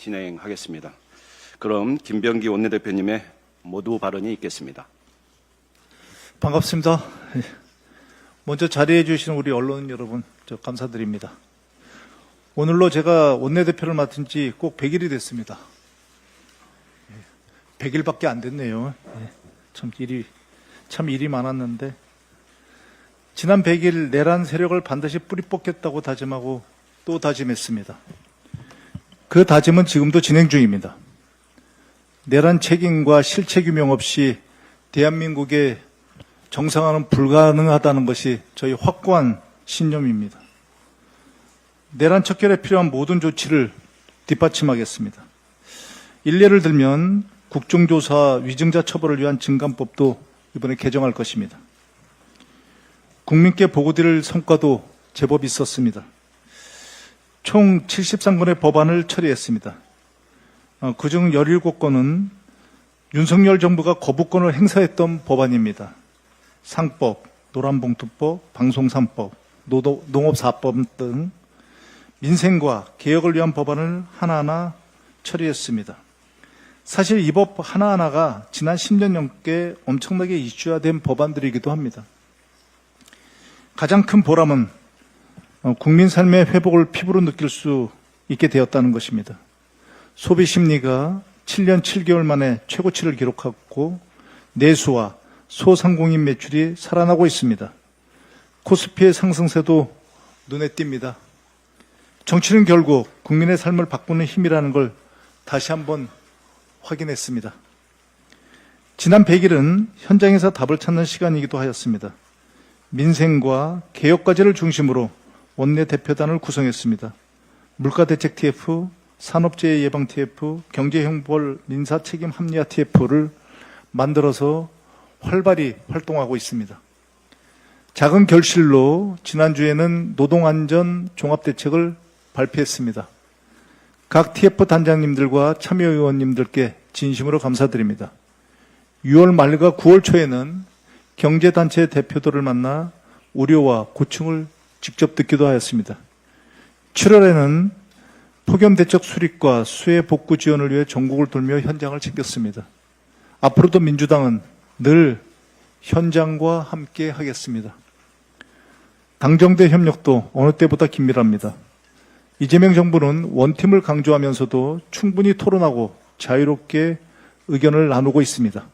진행하겠습니다. 그럼 김병기 원내대표님의 모두 발언이 있겠습니다. 반갑습니다. 먼저 자리해 주신 우리 언론 여러분 감사드립니다. 오늘로 제가 원내대표를 맡은 지 꼭 100일이 됐습니다. 100일밖에 안 됐네요. 참 일이 많았는데 지난 100일 내란 세력을 반드시 뿌리 뽑겠다고 다짐하고 또 다짐했습니다. 그 다짐은 지금도 진행 중입니다. 내란 책임과 실체 규명 없이 대한민국의 정상화는 불가능하다는 것이 저희 확고한 신념입니다. 내란 척결에 필요한 모든 조치를 뒷받침하겠습니다. 일례를 들면 국정조사 위증자 처벌을 위한 증감법도 이번에 개정할 것입니다. 국민께 보고드릴 성과도 제법 있었습니다. 총 73건의 법안을 처리했습니다. 그중 17건은 윤석열 정부가 거부권을 행사했던 법안입니다. 상법, 노란봉투법, 방송3법, 농업4법 등 민생과 개혁을 위한 법안을 하나하나 처리했습니다. 사실 이 법 하나하나가 지난 10년 넘게 엄청나게 이슈화된 법안들이기도 합니다. 가장 큰 보람은 국민 삶의 회복을 피부로 느낄 수 있게 되었다는 것입니다. 소비 심리가 7년 7개월 만에 최고치를 기록하고 내수와 소상공인 매출이 살아나고 있습니다. 코스피의 상승세도 눈에 띕니다. 정치는 결국 국민의 삶을 바꾸는 힘이라는 걸 다시 한번 확인했습니다. 지난 100일은 현장에서 답을 찾는 시간이기도 하였습니다. 민생과 개혁과제를 중심으로 원내대표단을 구성했습니다. 물가대책 TF, 산업재해 예방 TF, 경제형벌 민사책임 합리화 TF를 만들어서 활발히 활동하고 있습니다. 작은 결실로 지난주에는 노동안전 종합대책을 발표했습니다. 각 TF 단장님들과 참여의원님들께 진심으로 감사드립니다. 6월 말과 9월 초에는 경제단체 대표들을 만나 우려와 고충을 직접 듣기도 하였습니다. 7월에는 폭염대책 수립과 수해 복구 지원을 위해 전국을 돌며 현장을 챙겼습니다. 앞으로도 민주당은 늘 현장과 함께 하겠습니다. 당정대 협력도 어느 때보다 긴밀합니다. 이재명 정부는 원팀을 강조하면서도 충분히 토론하고 자유롭게 의견을 나누고 있습니다.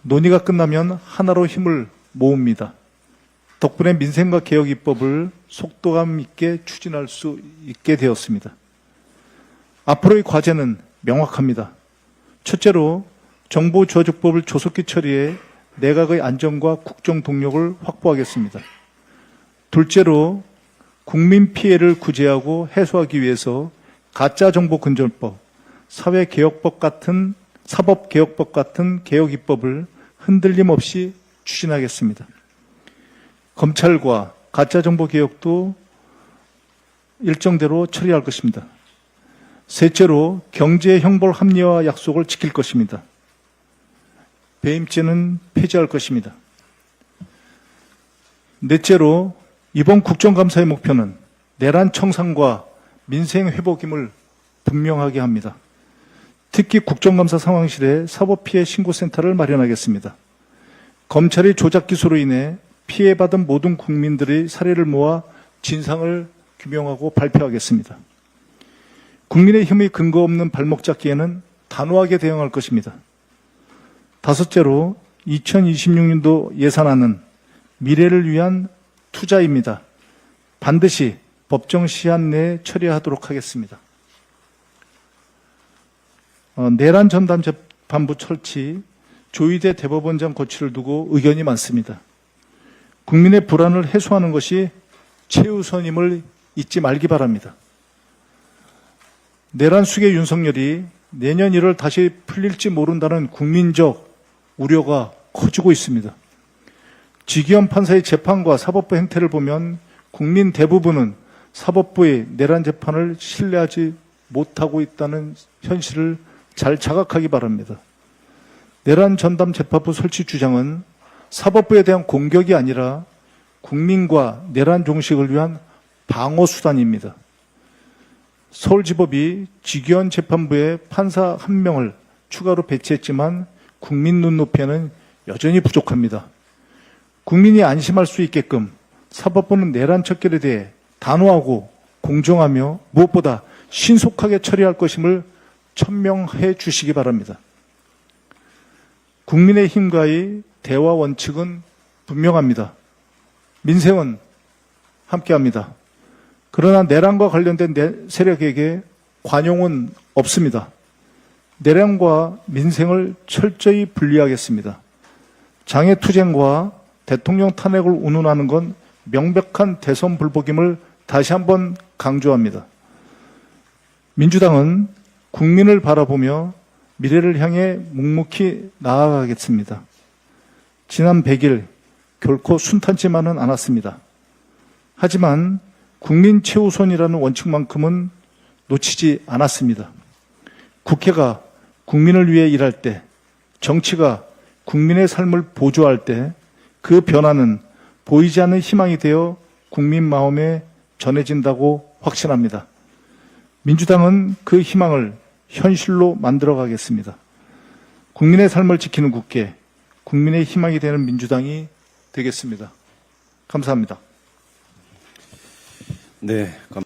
논의가 끝나면 하나로 힘을 모읍니다. 덕분에 민생과 개혁 입법을 속도감 있게 추진할 수 있게 되었습니다. 앞으로의 과제는 명확합니다. 첫째로 정보조직법을 조속히 처리해 내각의 안정과 국정 동력을 확보하겠습니다. 둘째로 국민 피해를 구제하고 해소하기 위해서 가짜정보근절법, 사법개혁법 같은 개혁 입법을 흔들림 없이 추진하겠습니다. 검찰과 가짜정보 개혁도 일정대로 처리할 것입니다. 셋째로 경제형벌 합리화 약속을 지킬 것입니다. 배임죄는 폐지할 것입니다. 넷째로 이번 국정감사의 목표는 내란 청산과 민생 회복임을 분명하게 합니다. 특히 국정감사 상황실에 사법피해 신고센터를 마련하겠습니다. 검찰의 조작 기소로 인해 피해받은 모든 국민들의 사례를 모아 진상을 규명하고 발표하겠습니다. 국민의힘의 근거 없는 발목 잡기에는 단호하게 대응할 것입니다. 다섯째로 2026년도 예산안은 미래를 위한 투자입니다. 반드시 법정 시한 내에 처리하도록 하겠습니다. 내란 전담 재판부 설치, 조희대 대법원장 거취를 두고 의견이 많습니다. 국민의 불안을 해소하는 것이 최우선임을 잊지 말기 바랍니다. 내란 수계 윤석열이 내년 1월 다시 풀릴지 모른다는 국민적 우려가 커지고 있습니다. 지기현 판사의 재판과 사법부 행태를 보면 국민 대부분은 사법부의 내란 재판을 신뢰하지 못하고 있다는 현실을 잘 자각하기 바랍니다. 내란 전담 재판부 설치 주장은 사법부에 대한 공격이 아니라 국민과 내란 종식을 위한 방어 수단입니다. 서울지법이 직위원 재판부에 판사 1명을 추가로 배치했지만 국민 눈높이에는 여전히 부족합니다. 국민이 안심할 수 있게끔 사법부는 내란 척결에 대해 단호하고 공정하며 무엇보다 신속하게 처리할 것임을 천명해 주시기 바랍니다. 국민의힘과의 대화 원칙은 분명합니다. 민생은 함께합니다. 그러나 내란과 관련된 세력에게 관용은 없습니다. 내란과 민생을 철저히 분리하겠습니다. 장애투쟁과 대통령 탄핵을 운운하는 건 명백한 대선 불복임을 다시 한번 강조합니다. 민주당은 국민을 바라보며 미래를 향해 묵묵히 나아가겠습니다. 지난 100일 결코 순탄치만은 않았습니다. 하지만 국민 최우선이라는 원칙만큼은 놓치지 않았습니다. 국회가 국민을 위해 일할 때, 정치가 국민의 삶을 보조할 때 그 변화는 보이지 않는 희망이 되어 국민 마음에 전해진다고 확신합니다. 민주당은 그 희망을 현실로 만들어 가겠습니다. 국민의 삶을 지키는 국회, 국민의 희망이 되는 민주당이 되겠습니다. 감사합니다. 네.